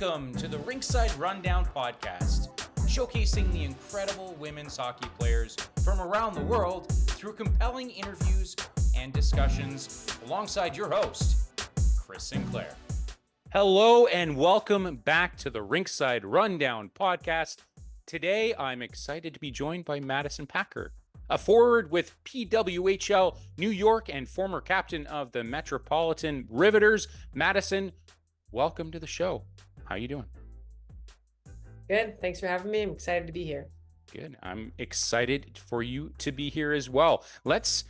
Welcome to the Rinkside Rundown podcast, showcasing the incredible women's hockey players from around the world through compelling interviews and discussions alongside your host, Chris Sinclair. Hello and welcome back to the Rinkside Rundown podcast. Today, I'm excited to be joined by Madison Packer, a forward with PWHL New York and former captain of the Metropolitan Riveters. Madison, welcome to the show. How you doing? Good. Thanks for having me. I'm excited to be here. Good. I'm excited for you to be here as well. Let's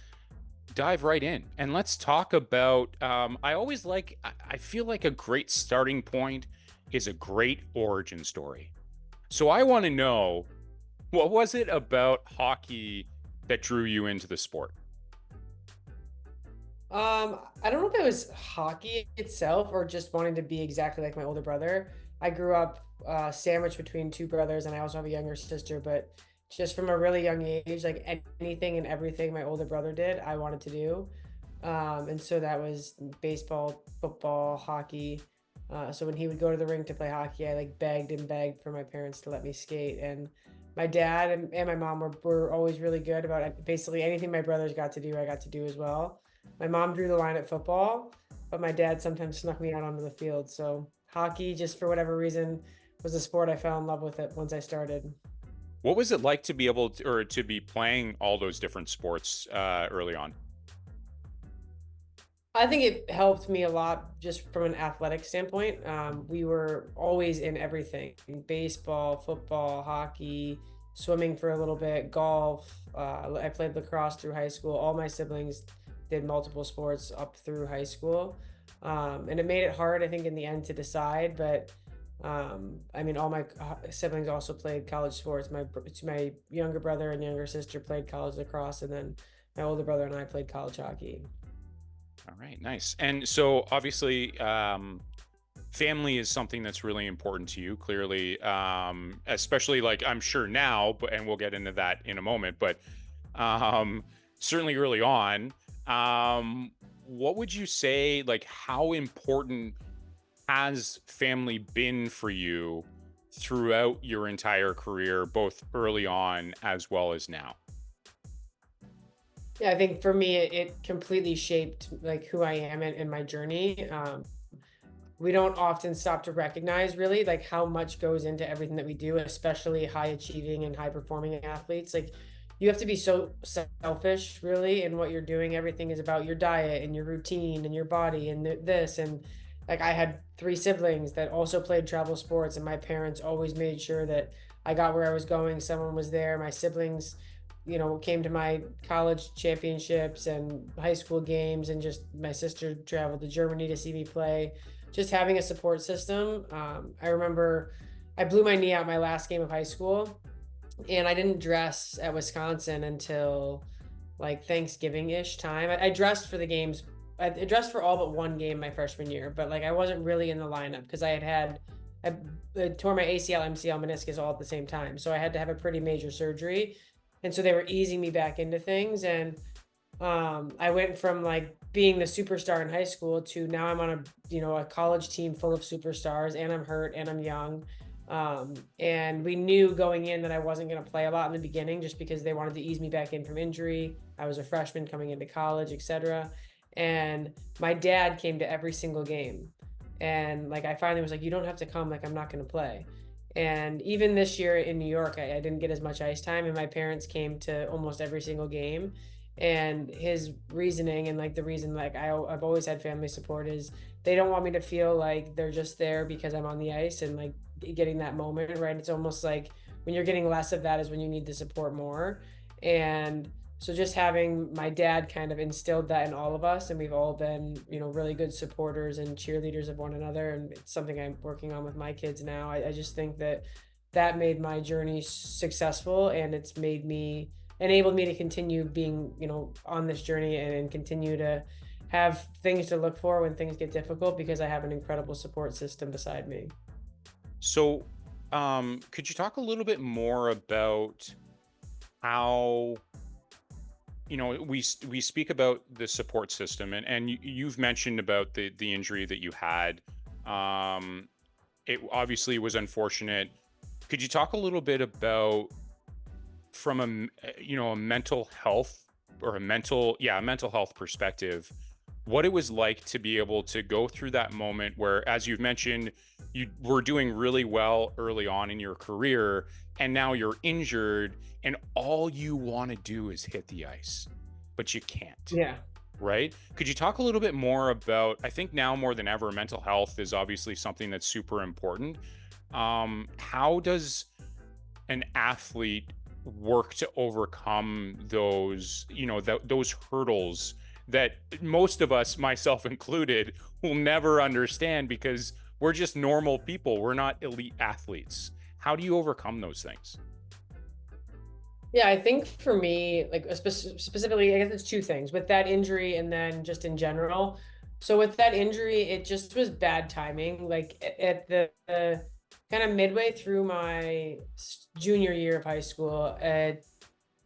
dive right in and let's talk about, I feel like a great starting point is a great origin story. So I want to know, what was it about hockey that drew you into the sport? I don't know if it was hockey itself or just wanting to be exactly like my older brother. I grew up sandwiched between two brothers, and I also have a younger sister, but just from a really young age, like anything and everything my older brother did, I wanted to do. And so that was baseball, football, hockey. So when he would go to the rink to play hockey, I begged and begged for my parents to let me skate. And my dad and my mom were always really good about basically anything my brothers got to do, I got to do as well. My mom drew the line at football, but my dad sometimes snuck me out onto the field. So hockey, just for whatever reason, was a sport I fell in love with it once I started. What was it like to be able to, or to be playing all those different sports early on? I think it helped me a lot just from an athletic standpoint. We were always in everything: baseball, football, hockey, swimming for a little bit, golf. I played lacrosse through high school. All my siblings did multiple sports up through high school. And it made it hard, I think, in the end to decide. But all my siblings also played college sports. My younger brother and younger sister played college lacrosse, and then my older brother and I played college hockey. All right, nice. And so obviously, family is something that's really important to you, clearly, especially I'm sure now, and we'll get into that in a moment, but certainly early on. What would you say, how important has family been for you throughout your entire career, both early on as well as now? Yeah, I think for me, it completely shaped who I am in my journey. We don't often stop to recognize really how much goes into everything that we do, especially high achieving and high performing athletes. You have to be so selfish really in what you're doing. Everything is about your diet and your routine and your body and this. And I had 3 siblings that also played travel sports, and my parents always made sure that I got where I was going. Someone was there. My siblings, came to my college championships and high school games, and just my sister traveled to Germany to see me play. Just having a support system. I remember I blew my knee out my last game of high school, and I didn't dress at Wisconsin until Thanksgiving-ish time. I dressed for the games. I dressed for all but one game my freshman year, but I wasn't really in the lineup because I tore my ACL, MCL, meniscus all at the same time. So I had to have a pretty major surgery. And so they were easing me back into things. And I went from being the superstar in high school to now I'm on a college team full of superstars, and I'm hurt and I'm young. And we knew going in that I wasn't going to play a lot in the beginning just because they wanted to ease me back in from injury. I was a freshman coming into college, etc. And my dad came to every single game. And I finally was you don't have to come, I'm not going to play. And even this year in New York, I didn't get as much ice time, and my parents came to almost every single game. And his reasoning and the reason I've always had family support is they don't want me to feel like they're just there because I'm on the ice and getting that moment, right? It's almost when you're getting less of that is when you need the support more. And so just having my dad kind of instilled that in all of us, and we've all been, really good supporters and cheerleaders of one another. And it's something I'm working on with my kids now. I just think that made my journey successful, and it's enabled me to continue being, on this journey and continue to have things to look for when things get difficult because I have an incredible support system beside me. So, could you talk a little bit more about how, we speak about the support system, and you've mentioned about the injury that you had. it obviously was unfortunate. Could you talk a little bit about, from a mental health, or a mental health perspective, what it was like to be able to go through that moment where, as you've mentioned, you were doing really well early on in your career, and now you're injured, and all you want to do is hit the ice, but you can't, Yeah. right? Could you talk a little bit more about, I think now more than ever, mental health is obviously something that's super important. How does an athlete work to overcome those, those hurdles that most of us, myself included, will never understand, because we're just normal people, we're not elite athletes? How do you overcome those things? Yeah, I think for me, like specifically, I guess it's two things with that injury and then just in general. So with that injury, it just was bad timing. Like at the kind of midway through my junior year of high school, I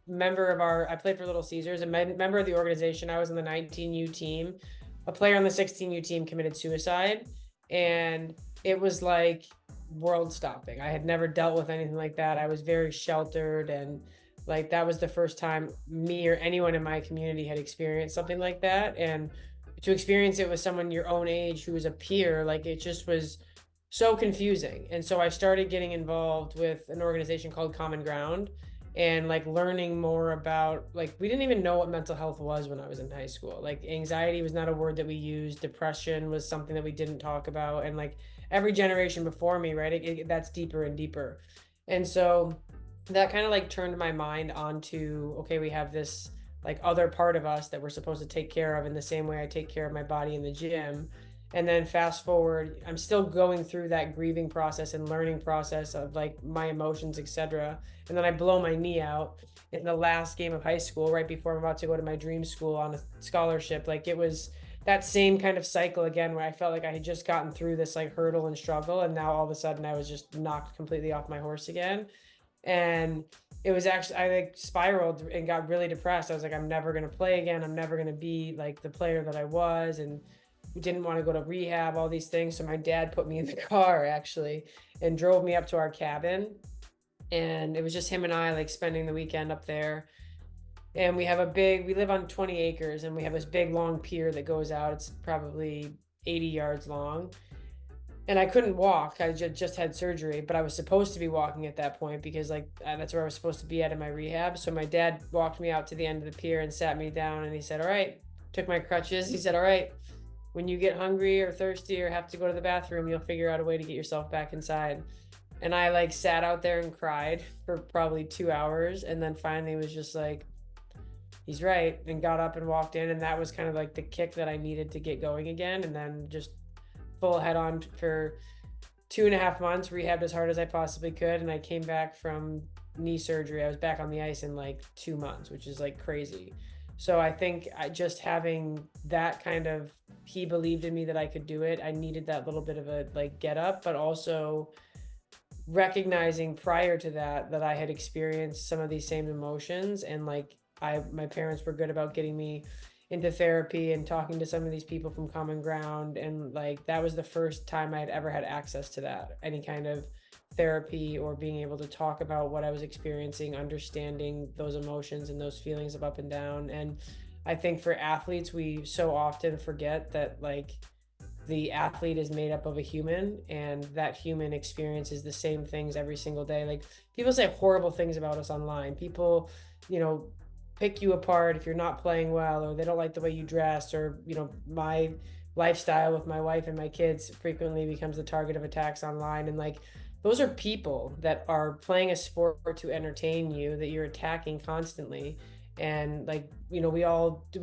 played for Little Caesars, a member of the organization. I was on the 19U team. A player on the 16U team committed suicide, and it was like world stopping. I had never dealt with anything like that. I was very sheltered, and like that was the first time me or anyone in my community had experienced something like that. And to experience it with someone your own age who was a peer, like it just was so confusing. And so I started getting involved with an organization called Common Ground, and like learning more about, like, we didn't even know what mental health was when I was in high school. Like anxiety was not a word that we used. Depression was something that we didn't talk about. And like every generation before me, right, that's deeper and deeper. And so that kind of like turned my mind onto, okay, we have this like other part of us that we're supposed to take care of in the same way I take care of my body in the gym. And then fast forward, I'm still going through that grieving process and learning process of like my emotions, etc. And then I blow my knee out in the last game of high school, right before I'm about to go to my dream school on a scholarship. Like it was that same kind of cycle again, where I felt like I had just gotten through this like hurdle and struggle, and now all of a sudden I was just knocked completely off my horse again. And it was actually, I like spiraled and got really depressed. I was like, I'm never going to play again. I'm never going to be like the player that I was. And didn't want to go to rehab, all these things. So my dad put me in the car actually and drove me up to our cabin. And it was just him and I like spending the weekend up there. And we live on 20 acres, and we have this big long pier that goes out. It's probably 80 yards long. And I couldn't walk. I just had surgery, but I was supposed to be walking at that point because like that's where I was supposed to be at in my rehab. So my dad walked me out to the end of the pier and sat me down, and he said, "All right," took my crutches. He said, "All right, when you get hungry or thirsty or have to go to the bathroom, you'll figure out a way to get yourself back inside." And I like sat out there and cried for probably 2 hours, and then finally was just like, he's right, and got up and walked in. And that was kind of like the kick that I needed to get going again. And then just full head on for 2.5 months, rehabbed as hard as I possibly could. And I came back from knee surgery. I was back on the ice in like 2 months, which is like crazy. So I think I just having that kind of, he believed in me that I could do it. I needed that little bit of a like get up, but also recognizing prior to that that I had experienced some of these same emotions. And like my parents were good about getting me into therapy and talking to some of these people from Common Ground. And like that was the first time I had ever had access to that, any kind of therapy or being able to talk about what I was experiencing, understanding those emotions and those feelings of up and down. And I think for athletes, we so often forget that like the athlete is made up of a human, and that human experiences the same things every single day. Like people say horrible things about us online. People, pick you apart if you're not playing well, or they don't like the way you dress, or, my lifestyle with my wife and my kids frequently becomes the target of attacks online. And like, those are people that are playing a sport to entertain you that you're attacking constantly. And like, we're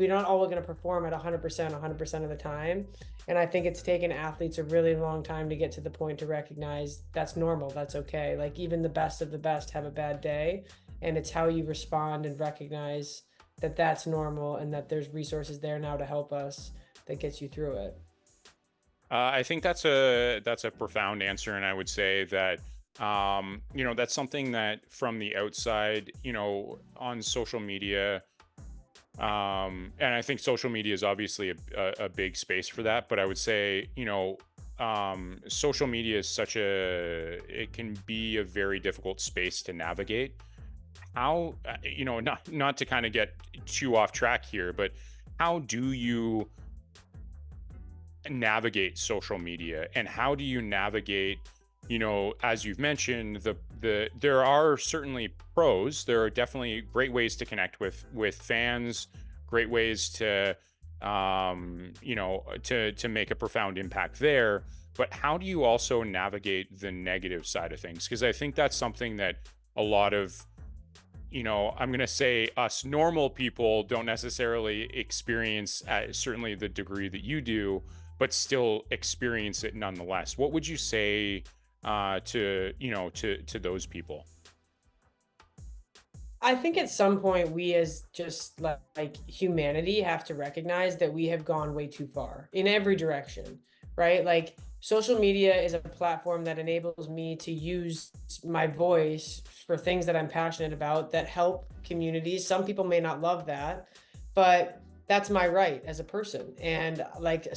not all going to perform at 100% of the time. And I think it's taken athletes a really long time to get to the point to recognize that's normal. That's okay. Like even the best of the best have a bad day, and it's how you respond and recognize that that's normal, and that there's resources there now to help us that gets you through it. I think that's a profound answer, and I would say that that's something that from the outside, on social media, and I think social media is obviously a big space for that. But I would say, social media is it can be a very difficult space to navigate. How, not to kind of get too off track here, but how do you navigate social media, and how do you navigate, as you've mentioned, there are certainly pros. There are definitely great ways to connect with fans, great ways to to make a profound impact there. But how do you also navigate the negative side of things? Because I think that's something that a lot of, I'm going to say us normal people don't necessarily experience at certainly the degree that you do, but still experience it nonetheless. What would you say to those people? I think at some point we as just like humanity have to recognize that we have gone way too far in every direction, right? Like social media is a platform that enables me to use my voice for things that I'm passionate about that help communities. Some people may not love that, but that's my right as a person. And like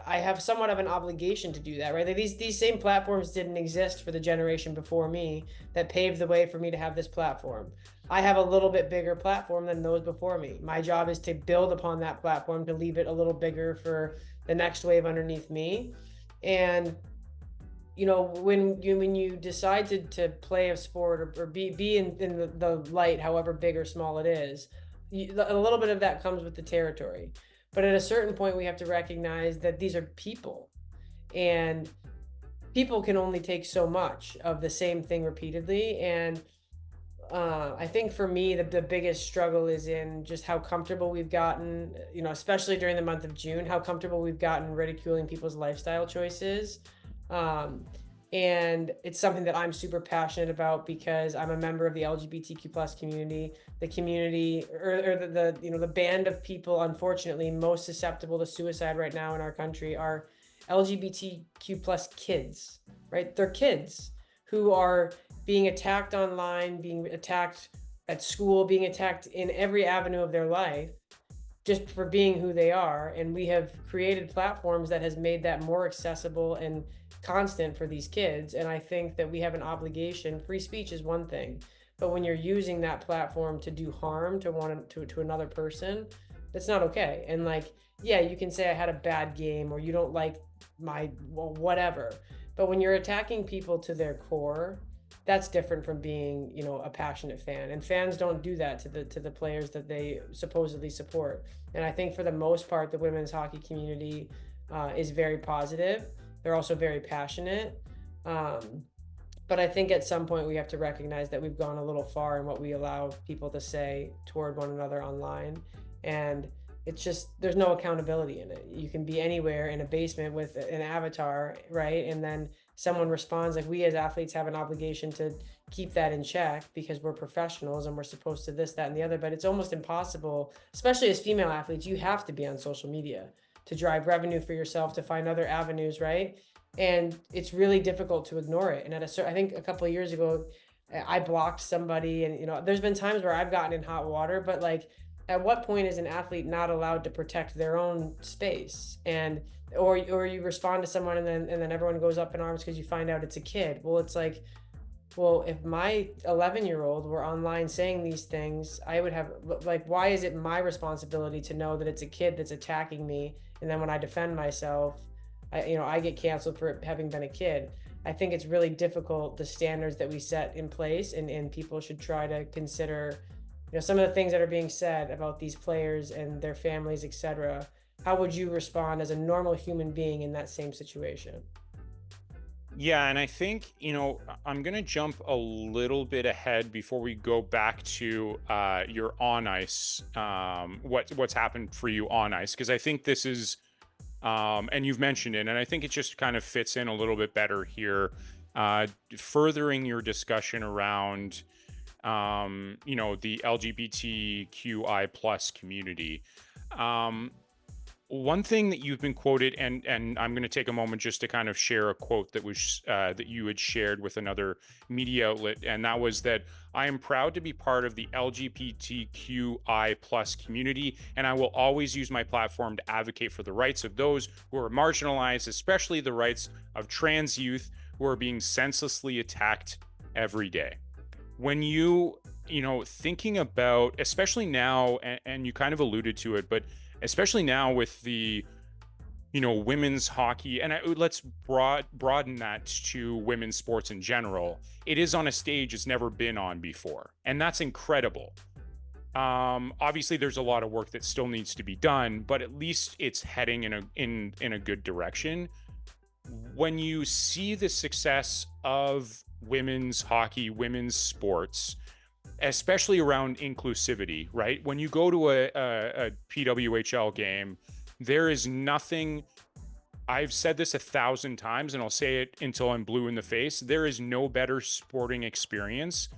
I have somewhat of an obligation to do that, right? Like these same platforms didn't exist for the generation before me that paved the way for me to have this platform. I have a little bit bigger platform than those before me. My job is to build upon that platform to leave it a little bigger for the next wave underneath me. And when you decide to play a sport or be in the light, however big or small it is, a little bit of that comes with the territory. But at a certain point, we have to recognize that these are people, and people can only take so much of the same thing repeatedly. And I think for me, the biggest struggle is in just how comfortable we've gotten, especially during the month of June, how comfortable we've gotten ridiculing people's lifestyle choices. And it's something that I'm super passionate about because I'm a member of the LGBTQ plus community, the community or the band of people, unfortunately, most susceptible to suicide right now in our country are LGBTQ plus kids, right? They're kids who are being attacked online, being attacked at school, being attacked in every avenue of their life just for being who they are. And we have created platforms that has made that more accessible and constant for these kids. And I think that we have an obligation. Free speech is one thing, but when you're using that platform to do harm to another person, that's not okay. And like, yeah, you can say I had a bad game or you don't like whatever. But when you're attacking people to their core, that's different from being, a passionate fan. And fans don't do that to the players that they supposedly support. And I think for the most part, the women's hockey community is very positive. They're also very passionate. But I think at some point we have to recognize that we've gone a little far in what we allow people to say toward one another online. And it's just, there's no accountability in it. You can be anywhere in a basement with an avatar, right? And then someone responds. Like, we as athletes have an obligation to keep that in check because we're professionals and we're supposed to this, that, and the other. But it's almost impossible, especially as female athletes. You have to be on social media to drive revenue for yourself, to find other avenues, right? And it's really difficult to ignore it. And I think a couple of years ago, I blocked somebody, and there's been times where I've gotten in hot water, but like, at what point is an athlete not allowed to protect their own space? And or you respond to someone and then everyone goes up in arms because you find out it's a kid. Well, it's like, well, if my 11-year-old were online saying these things, I would have, like, why is it my responsibility to know that it's a kid that's attacking me? And then when I defend myself, I get canceled for having been a kid. I think it's really difficult, the standards that we set in place, and people should try to consider, some of the things that are being said about these players and their families, etc. How would you respond as a normal human being in that same situation? Yeah, and I think, I'm going to jump a little bit ahead before we go back to your on ice, what's happened for you on ice, because I think this is, and you've mentioned it, and I think it just kind of fits in a little bit better here, furthering your discussion around, the LGBTQI plus community. one thing that you've been quoted, and I'm going to take a moment just to kind of share a quote that was that you had shared with another media outlet, and that was that I am proud to be part of the LGBTQI plus community, and I will always use my platform to advocate for the rights of those who are marginalized, especially the rights of trans youth who are being senselessly attacked every day. When thinking about, especially now, and you kind of alluded to it, but especially now with the women's hockey, and let's broaden that to women's sports in general, it is on a stage it's never been on before, and that's incredible. Obviously there's a lot of work that still needs to be done, but at least it's heading in a good direction. When you see the success of women's hockey, women's sports, especially around inclusivity, right? When you go to a PWHL game, there is nothing, I've said this 1,000 times and I'll say it until I'm blue in the face, there is no better sporting experience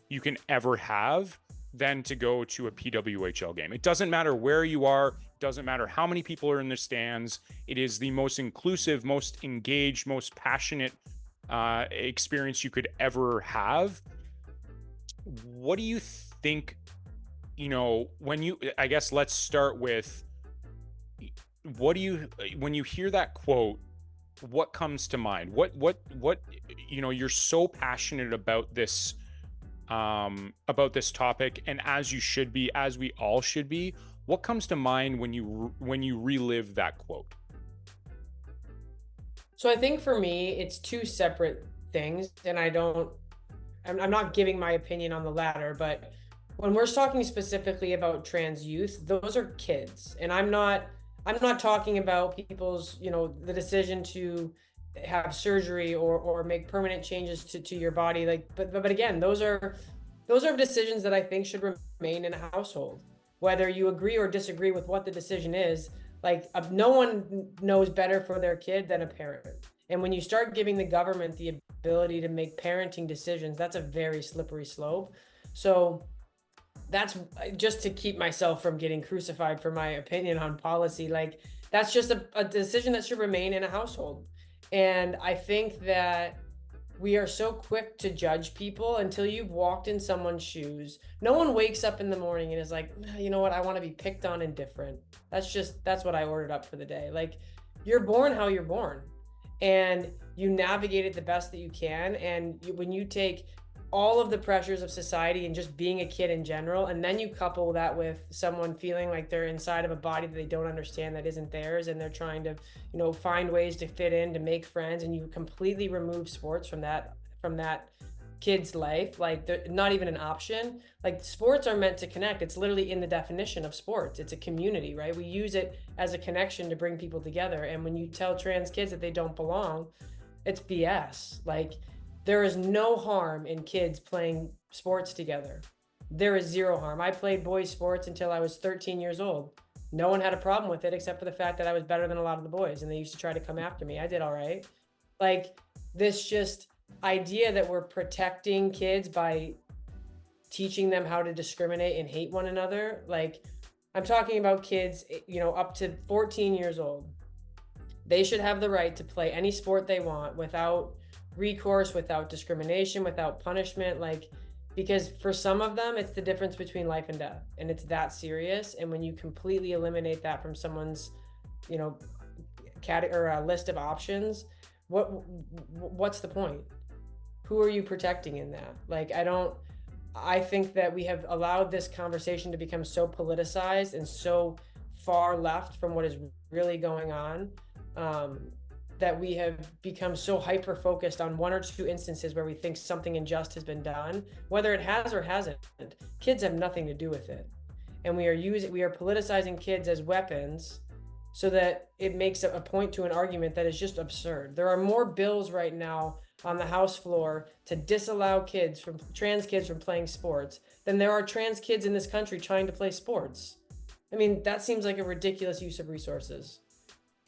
you can ever have than to go to a PWHL game. It doesn't matter where you are, it doesn't matter how many people are in the stands, it is the most inclusive, most engaged, most passionate experience you could ever have. What do you think, I guess let's start with, when you hear that quote, what comes to mind? What, you're so passionate about this topic, and as you should be, as we all should be, what comes to mind when you relive that quote? So I think for me, it's two separate things, and I'm not giving my opinion on the latter, but when we're talking specifically about trans youth, those are kids. And I'm not talking about people's, the decision to have surgery or make permanent changes to your body. But again, those are decisions that I think should remain in a household. Whether you agree or disagree with what the decision is, no one knows better for their kid than a parent. And when you start giving the government the ability to make parenting decisions, that's a very slippery slope. So that's just to keep myself from getting crucified for my opinion on policy. That's just a decision that should remain in a household. And I think that we are so quick to judge people until you've walked in someone's shoes. No one wakes up in the morning and is like, you know what, I want to be picked on and different. That's what I ordered up for the day. You're born how you're born, and you navigate it the best that you can. And when you take all of the pressures of society and just being a kid in general, and then you couple that with someone feeling like they're inside of a body that they don't understand, that isn't theirs, and they're trying to find ways to fit in, to make friends, and you completely remove sports from that kid's life, they're not even an option. Sports are meant to connect. It's literally in the definition of sports. It's a community, right? We use it as a connection to bring people together. And when you tell trans kids that they don't belong, it's BS. There is no harm in kids playing sports together. There is zero harm. I played boys sports until I was 13 years old. No one had a problem with it except for the fact that I was better than a lot of the boys, and they used to try to come after me. I did all right. This just idea that we're protecting kids by teaching them how to discriminate and hate one another. I'm talking about kids, up to 14 years old. They should have the right to play any sport they want without recourse, without discrimination, without punishment. Because for some of them, it's the difference between life and death, and it's that serious. And when you completely eliminate that from someone's, list of options, what's the point? Who are you protecting in that? I think that we have allowed this conversation to become so politicized and so far left from what is really going on, that we have become so hyper focused on one or two instances where we think something unjust has been done, whether it has or hasn't. Kids have nothing to do with it. And we are politicizing kids as weapons so that it makes a point to an argument that is just absurd. There are more bills right now on the House floor to disallow trans kids from playing sports than there are trans kids in this country trying to play sports. That seems like a ridiculous use of resources.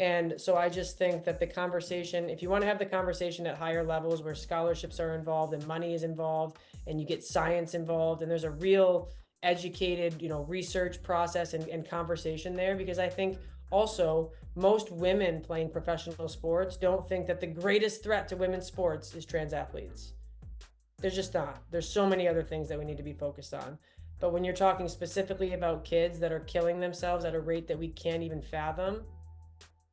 And so I just think that the conversation, if you want to have the conversation at higher levels where scholarships are involved and money is involved and you get science involved and there's a real educated, research process and conversation there, because I think Also, most women playing professional sports don't think that the greatest threat to women's sports is trans athletes. There's just not. There's so many other things that we need to be focused on. But when you're talking specifically about kids that are killing themselves at a rate that we can't even fathom,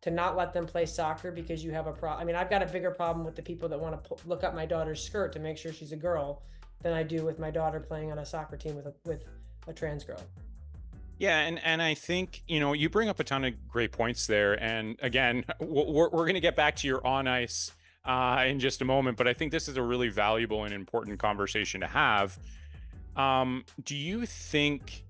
to not let them play soccer because you have a problem. I mean, I've got a bigger problem with the people that want to look up my daughter's skirt to make sure she's a girl than I do with my daughter playing on a soccer team with a trans girl. Yeah, and I think, you bring up a ton of great points there. And again, we're going to get back to your on ice in just a moment, but I think this is a really valuable and important conversation to have. Do you think,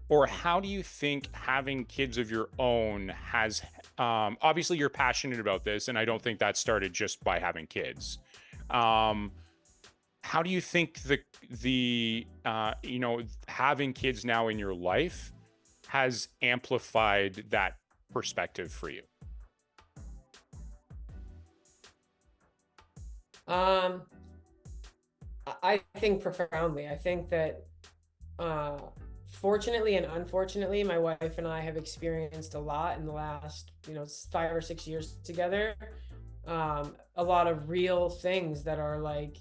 or how do you think having kids of your own has, obviously you're passionate about this, and I don't think that started just by having kids. How do you think the having kids now in your life has amplified that perspective for you? I think profoundly. I think that fortunately and unfortunately, my wife and I have experienced a lot in the last 5 or 6 years together. A lot of real things that are like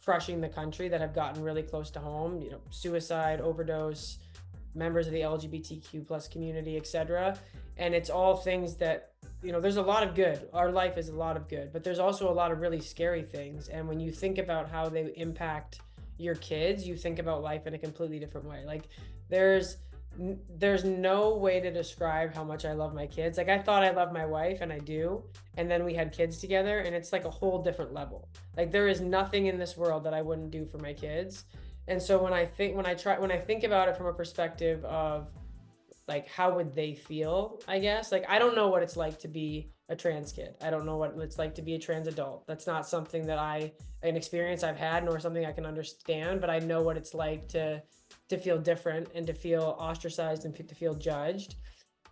crushing the country that have gotten really close to home, suicide, overdose, members of the LGBTQ plus community, etc. And it's all things that, there's a lot of good. Our life is a lot of good, but there's also a lot of really scary things. And when you think about how they impact your kids, you think about life in a completely different way. Like there's no way to describe how much I love my kids. Like I thought I loved my wife, and I do. And then we had kids together, and it's like a whole different level. Like there is nothing in this world that I wouldn't do for my kids. And so when I think about it from a perspective of like, how would they feel? I guess, like, I don't know what it's like to be a trans kid. I don't know what it's like to be a trans adult. That's not something that an experience I've had, nor something I can understand, but I know what it's like to feel different and to feel ostracized and to feel judged.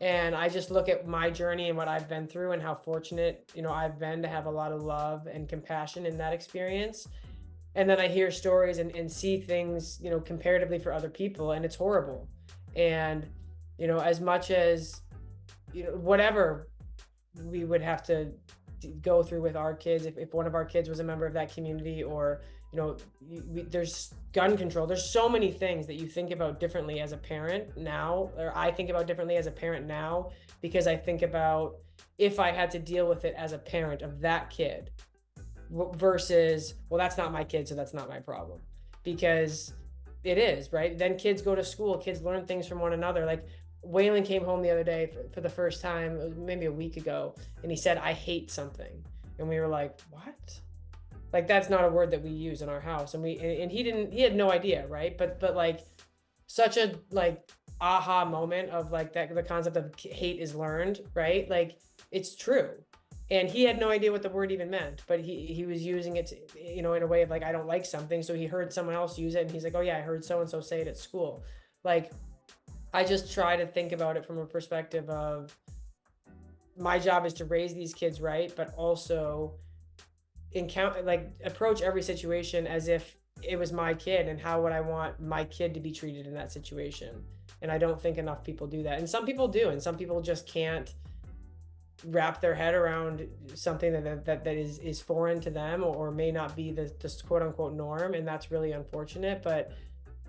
And I just look at my journey and what I've been through and how fortunate, I've been to have a lot of love and compassion in that experience. And then I hear stories and see things, comparatively for other people, and it's horrible. And, as much as, whatever we would have to go through with our kids, if one of our kids was a member of that community, or, there's gun control. There's so many things that you think about differently as a parent now, or I think about differently as a parent now, because I think about if I had to deal with it as a parent of that kid versus, well, that's not my kid, so that's not my problem. Because it is, right? Then kids go to school, kids learn things from one another. Like Waylon came home the other day for the first time, it was maybe a week ago, and he said, "I hate something." And we were like, "What?" Like, that's not a word that we use in our house. And he had no idea, right? But like such a like aha moment of like that, the concept of hate is learned, right? Like it's true. And he had no idea what the word even meant, but he was using it to, in a way of like, I don't like something. So he heard someone else use it, and he's like, "Oh yeah, I heard so-and-so say it at school." Like, I just try to think about it from a perspective of my job is to raise these kids right, but also approach every situation as if it was my kid, and how would I want my kid to be treated in that situation. And I don't think enough people do that. And some people do, and some people just can't wrap their head around something that is foreign to them, or may not be the quote unquote norm. And that's really unfortunate. But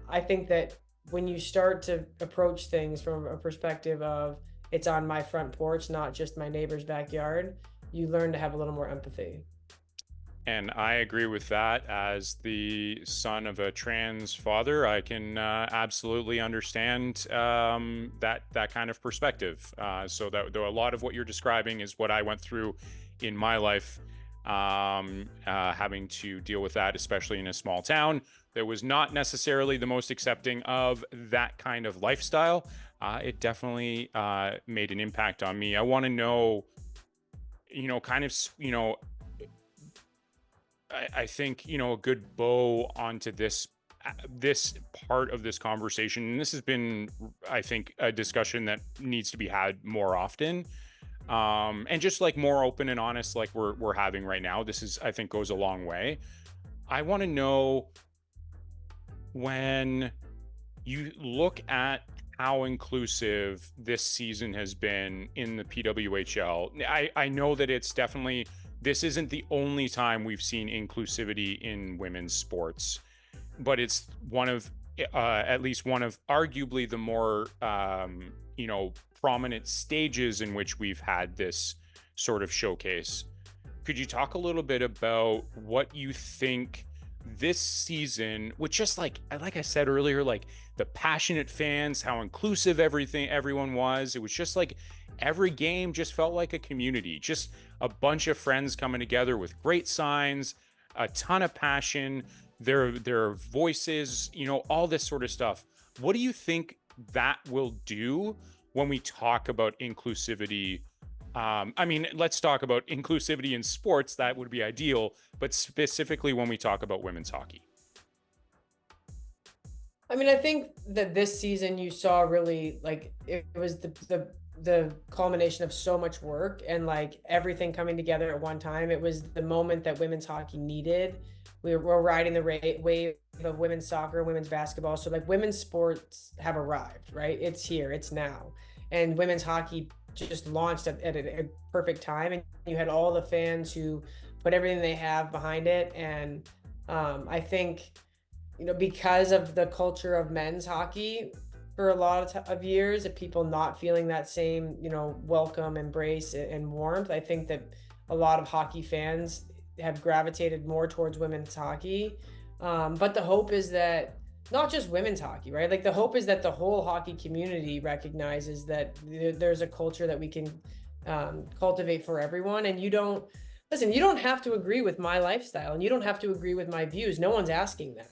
I think that when you start to approach things from a perspective of it's on my front porch, not just my neighbor's backyard, you learn to have a little more empathy. And I agree with that. As the son of a trans father, I can absolutely understand that kind of perspective. So that though a lot of what you're describing is what I went through in my life, having to deal with that, especially in a small town that was not necessarily the most accepting of that kind of lifestyle. It definitely made an impact on me. I want to know, I think, a good bow onto this part of this conversation. And this has been, I think, a discussion that needs to be had more often. And just like more open and honest, like we're having right now. This is, I think, goes a long way. I want to know, when you look at how inclusive this season has been in the PWHL. I know that it's definitely, this isn't the only time we've seen inclusivity in women's sports, but it's one of, at least one of arguably the more, prominent stages in which we've had this sort of showcase. Could you talk a little bit about what you think this season, with just like I said earlier, like the passionate fans, how inclusive everyone was. It was just like every game just felt like a community, just a bunch of friends coming together with great signs, a ton of passion, their voices, all this sort of stuff. What do you think that will do when we talk about inclusivity? Let's talk about inclusivity in sports. That would be ideal, but specifically when we talk about women's hockey. I think that this season you saw really like it was the culmination of so much work and like everything coming together at one time. It was the moment that women's hockey needed. We're riding the wave of women's soccer, women's basketball. So like women's sports have arrived, right? It's here, it's now. And women's hockey just launched at a perfect time, and you had all the fans who put everything they have behind it. And I think because of the culture of men's hockey for a lot of years, of people not feeling that same welcome, embrace, and warmth, I think that a lot of hockey fans have gravitated more towards women's hockey. But the hope is that not just women's hockey, right? Like the hope is that the whole hockey community recognizes that there's a culture that we can cultivate for everyone. And you don't have to agree with my lifestyle, and you don't have to agree with my views. No one's asking that.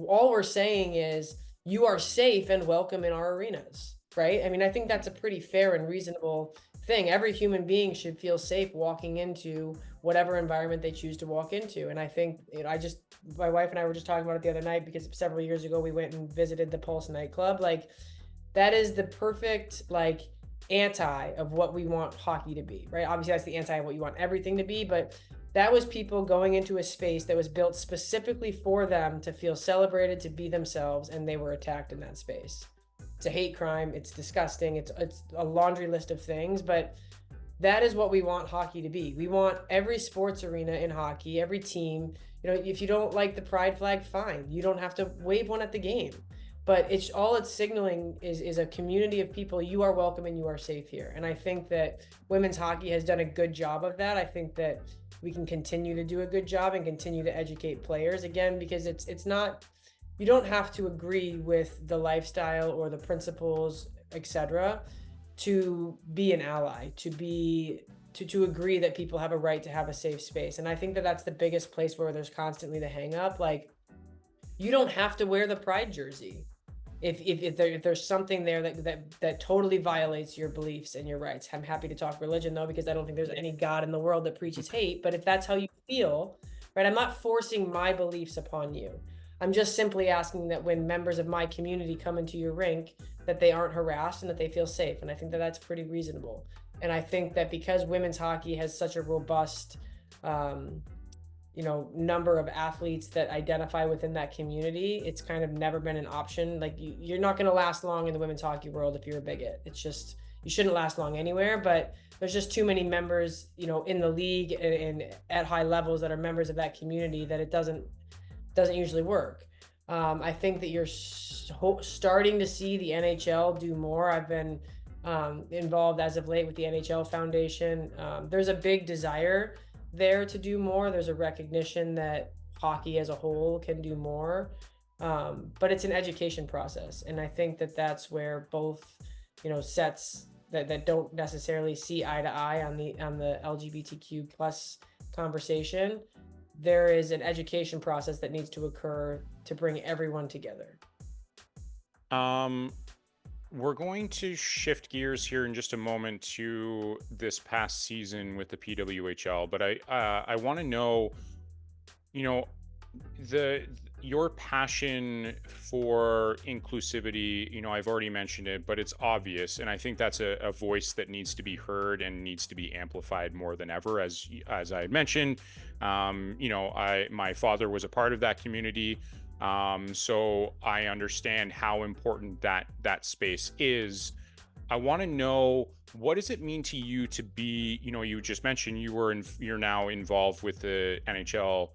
All we're saying is you are safe and welcome in our arenas, right? I think that's a pretty fair and reasonable thing. Every human being should feel safe walking into whatever environment they choose to walk into. And I think, my wife and I were just talking about it the other night, because several years ago we went and visited the Pulse nightclub. Like that is the perfect anti of what we want hockey to be, right? Obviously that's the anti of what you want everything to be, but that was people going into a space that was built specifically for them to feel celebrated, to be themselves, and they were attacked in that space. It's a hate crime. It's disgusting. It's a laundry list of things, but that is what we want hockey to be. We want every sports arena in hockey, every team. If you don't like the pride flag, fine. You don't have to wave one at the game. But it's signaling is a community of people. You are welcome and you are safe here. And I think that women's hockey has done a good job of that. I think that we can continue to do a good job and continue to educate players, again, because it's not, you don't have to agree with the lifestyle or the principles, etc., to be an ally, to agree that people have a right to have a safe space. And I think that that's the biggest place where there's constantly the hang up. Like, you don't have to wear the pride jersey if there's something there that totally violates your beliefs and your rights. I'm happy to talk religion though, because I don't think there's any God in the world that preaches hate. But if that's how you feel, right, I'm not forcing my beliefs upon you. I'm just simply asking that when members of my community come into your rink, that they aren't harassed and that they feel safe. And I think that that's pretty reasonable. And I think that because women's hockey has such a robust number of athletes that identify within that community, it's kind of never been an option. Like you're not going to last long in the women's hockey world if you're a bigot. It's just, you shouldn't last long anywhere, but there's just too many members, in the league and at high levels that are members of that community that it doesn't usually work. I think that you're starting to see the NHL do more. I've been involved as of late with the NHL Foundation. There's a big desire there to do more. There's a recognition that hockey as a whole can do more, but it's an education process. And I think that that's where both, sets that don't necessarily see eye to eye on the LGBTQ plus conversation, there is an education process that needs to occur to bring everyone together. We're going to shift gears here in just a moment to this past season with the PWHL, but I want to know, your passion for inclusivity. I've already mentioned it, but it's obvious, and I think that's a voice that needs to be heard and needs to be amplified more than ever. As I had mentioned, my father was a part of that community. So I understand how important that space is. I want to know, what does it mean to you to be, you just mentioned you're now involved with the NHL,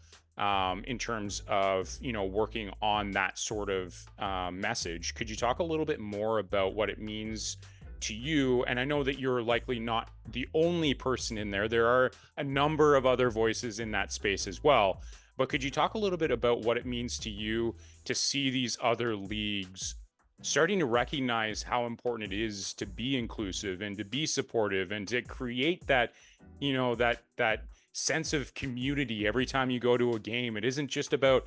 in terms of, working on that sort of message. Could you talk a little bit more about what it means to you? And I know that you're likely not the only person in there. There are a number of other voices in that space as well. But could you talk a little bit about what it means to you to see these other leagues starting to recognize how important it is to be inclusive and to be supportive and to create that, that sense of community every time you go to a game? It isn't just about,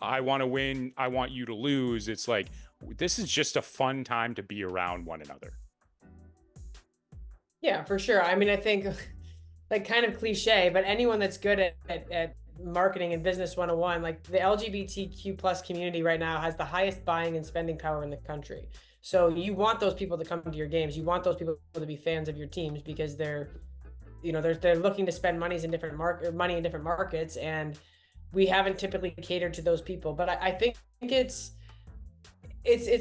I want to win, I want you to lose. It's like, this is just a fun time to be around one another. Yeah, for sure. I mean, I think like kind of cliche, but anyone that's good at marketing and business 101, like the LGBTQ plus community right now has the highest buying and spending power in the country. So you want those people to come to your games. You want those people to be fans of your teams because they're looking to spend money in different markets, and we haven't typically catered to those people. But I think it's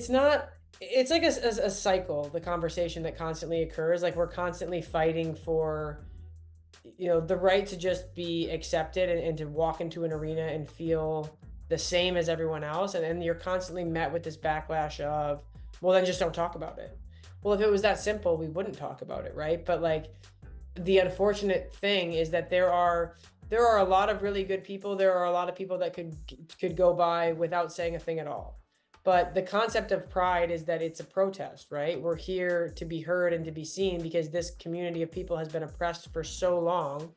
not, it's like a cycle, the conversation that constantly occurs. Like we're constantly fighting for, the right to just be accepted and to walk into an arena and feel the same as everyone else. And then you're constantly met with this backlash of, well, then just don't talk about it. Well, if it was that simple, we wouldn't talk about it, right? But like, the unfortunate thing is that there are a lot of really good people. There are a lot of people that could go by without saying a thing at all. But the concept of pride is that it's a protest, right? We're here to be heard and to be seen because this community of people has been oppressed for so long.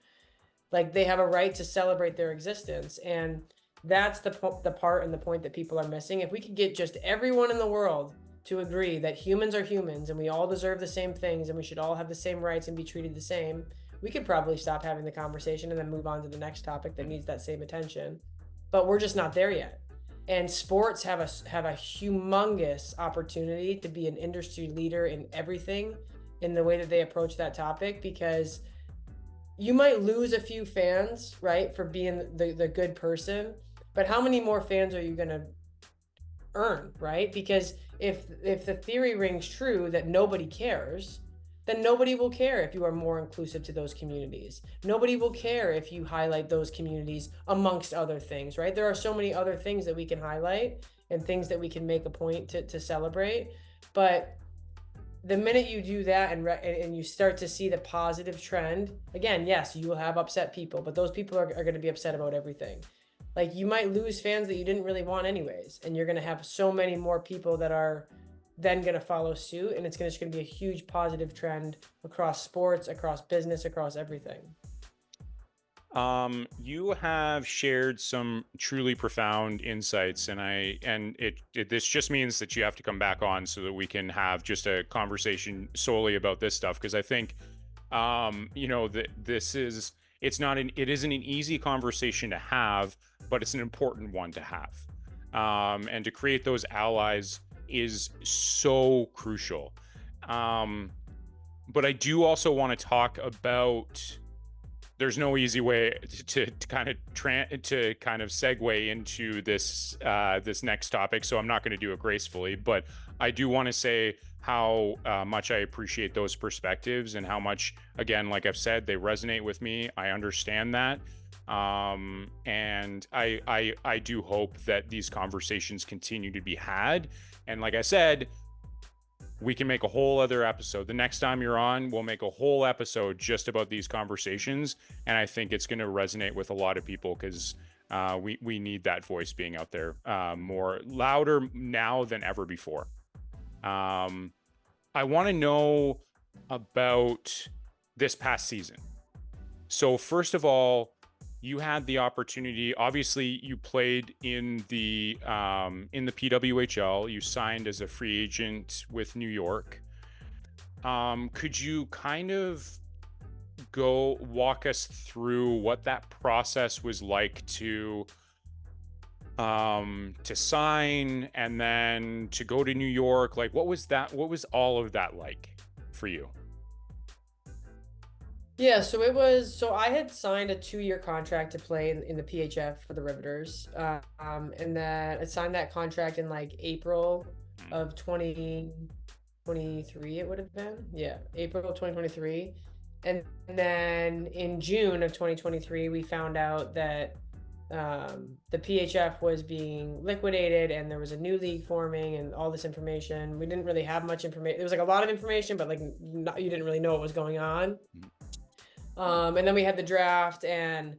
Like they have a right to celebrate their existence. And that's the part and the point that people are missing. If we could get just everyone in the world to agree that humans are humans and we all deserve the same things and we should all have the same rights and be treated the same, we could probably stop having the conversation and then move on to the next topic that needs that same attention. But we're just not there yet. And sports have a humongous opportunity to be an industry leader in everything in the way that they approach that topic, because you might lose a few fans, right, for being the good person, but how many more fans are you going to earn, right? Because if the theory rings true that nobody cares, then nobody will care if you are more inclusive to those communities. Nobody will care if you highlight those communities amongst other things, right? There are so many other things that we can highlight and things that we can make a point to celebrate. But the minute you do that and you start to see the positive trend, again, yes, you will have upset people, but those people are going to be upset about everything. Like you might lose fans that you didn't really want anyways, and you're going to have so many more people that are then going to follow suit, and it's just going to be a huge positive trend across sports, across business, across everything. You have shared some truly profound insights, and this just means that you have to come back on so that we can have just a conversation solely about this stuff, because I think that it isn't an easy conversation to have, but it's an important one to have. And to create those allies is so crucial. But I do also want to talk about, there's no easy way to kind of segue into this this next topic, so I'm not going to do it gracefully, but I do want to say how much I appreciate those perspectives and how much, again, like I've said, they resonate with me. I understand that. And I do hope that these conversations continue to be had. And like I said, we can make a whole other episode. The next time you're on, we'll make a whole episode just about these conversations. And I think it's going to resonate with a lot of people, because we need that voice being out there more louder now than ever before. I want to know about this past season. So first of all, you had the opportunity, obviously you played in the PWHL, you signed as a free agent with New York. Could you kind of walk us through what that process was like to sign and then to go to New York? Like, what was all of that like for you? Yeah, so I had signed a 2-year contract to play in the PHF for the Riveters. And then I signed that contract in like April of 2023, it would have been. Yeah, April of 2023. And then in June of 2023, we found out that the PHF was being liquidated and there was a new league forming and all this information. We didn't really have much information. There was like a lot of information, but like you didn't really know what was going on. And then we had the draft, and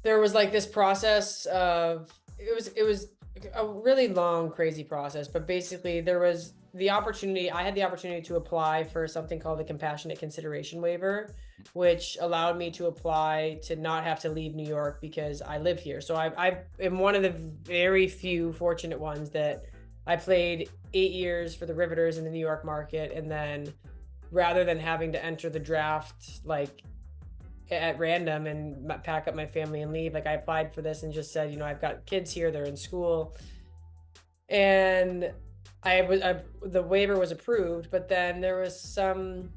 there was like this process of it was a really long, crazy process. But basically, there was the opportunity. I had the opportunity to apply for something called the compassionate consideration waiver, which allowed me to apply to not have to leave New York because I live here. So I am one of the very few fortunate ones that I played 8 years for the Riveters in the New York market, and then rather than having to enter the draft like at random and pack up my family and leave, like I applied for this and just said, I've got kids here, they're in school, and the waiver was approved, but then there was some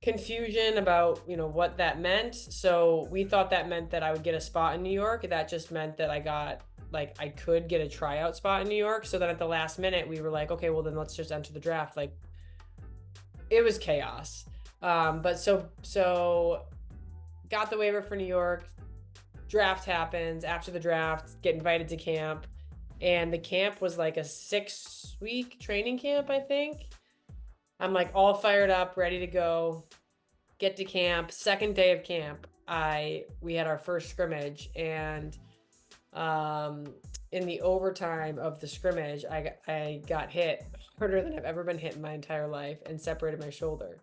confusion about what that meant. So we thought that meant that I would get a spot in New York. That just meant that I could get a tryout spot in New York. So then at the last minute we were like, okay, well then let's just enter the draft. Like, it was chaos. But so got the waiver for New York. Draft happens. After the draft, get invited to camp, and the camp was like a 6-week training camp, I think. I'm like all fired up, ready to go. Get to camp. Second day of camp, we had our first scrimmage, and in the overtime of the scrimmage, I got hit harder than I've ever been hit in my entire life and separated my shoulder.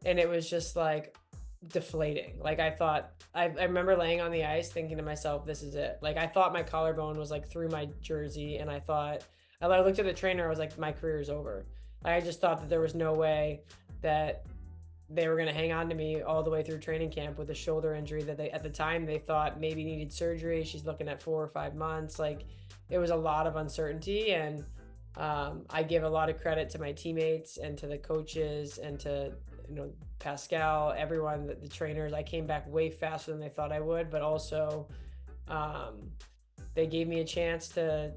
And it was just like deflating. Like I remember laying on the ice thinking to myself, this is it. Like I thought my collarbone was like through my jersey, and I looked at the trainer, I was like, my career's over. I just thought that there was no way that they were going to hang on to me all the way through training camp with a shoulder injury that at the time they thought maybe needed surgery. She's looking at 4 or 5 months. Like, it was a lot of uncertainty, and I give a lot of credit to my teammates and to the coaches and to Pascal, everyone, the trainers. I came back way faster than they thought I would, but also they gave me a chance to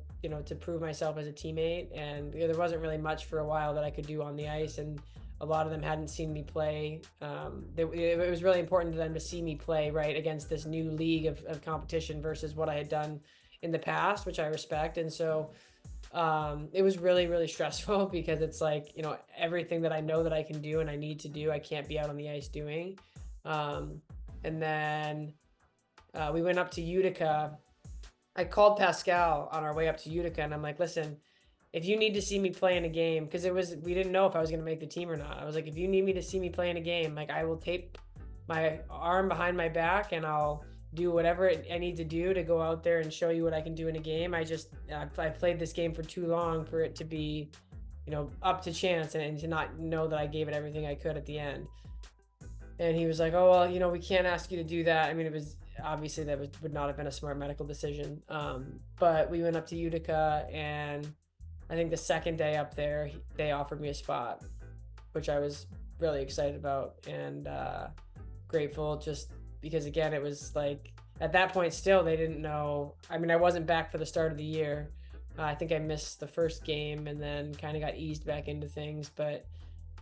prove myself as a teammate. And there wasn't really much for a while that I could do on the ice, and a lot of them hadn't seen me play. It was really important to them to see me play right against this new league of competition versus what I had done in the past, which I respect. And so it was really, really stressful because it's like, everything that I know that I can do and I need to do, I can't be out on the ice doing. And then we went up to Utica. I called Pascal on our way up to Utica, and I'm like, listen, if you need to see me play in a game, because we didn't know if I was going to make the team or not. I was like, if you need me to see me play in a game, like I will tape my arm behind my back and I'll do whatever I need to do to go out there and show you what I can do in a game. I played this game for too long for it to be, up to chance and to not know that I gave it everything I could at the end. And he was like, oh, well, we can't ask you to do that. I mean, it was obviously would not have been a smart medical decision. But we went up to Utica, and I think the second day up there, they offered me a spot, which I was really excited about and grateful, just because, again, it was like at that point still they didn't know. I mean, I wasn't back for the start of the year. I think I missed the first game and then kind of got eased back into things, but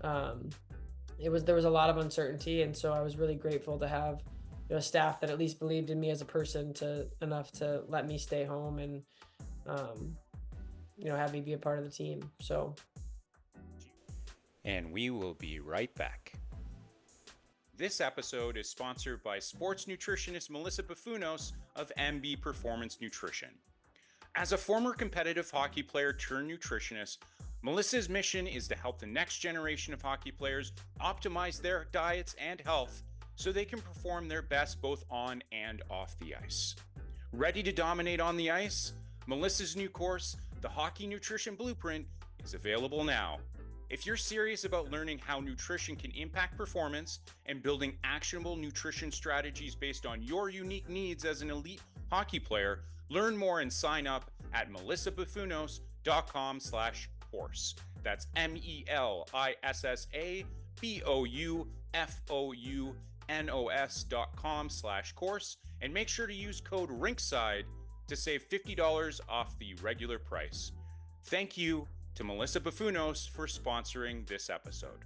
there was a lot of uncertainty, and so I was really grateful to have a staff that at least believed in me as a person enough to let me stay home and have me be a part of the team. So, and we will be right back. This episode is sponsored by sports nutritionist Melissa Buffunos of MB Performance Nutrition. As a former competitive hockey player turned nutritionist, Melissa's mission is to help the next generation of hockey players optimize their diets and health so they can perform their best both on and off the ice. Ready to dominate on the ice? Melissa's new course, The Hockey Nutrition Blueprint, is available now. If you're serious about learning how nutrition can impact performance and building actionable nutrition strategies based on your unique needs as an elite hockey player, learn more and sign up at melissabuffunos.com/course. That's MELISSABOUFOUNOS nos.com/course and make sure to use code Rinkside to save $50 off the regular price. Thank you to Melissa Buffunos for sponsoring this episode.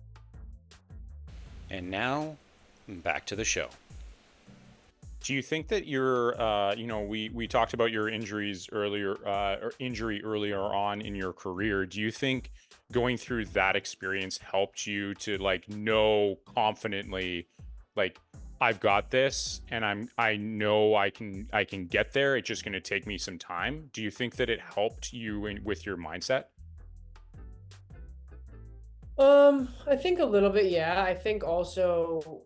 And now, back to the show. Do you think that your, we talked about your injuries earlier, or injury earlier on in your career. Do you think going through that experience helped you to like know confidently, like, I've got this and I know I can get there. It's just going to take me some time. Do you think that it helped you with your mindset? I think a little bit, yeah. I think also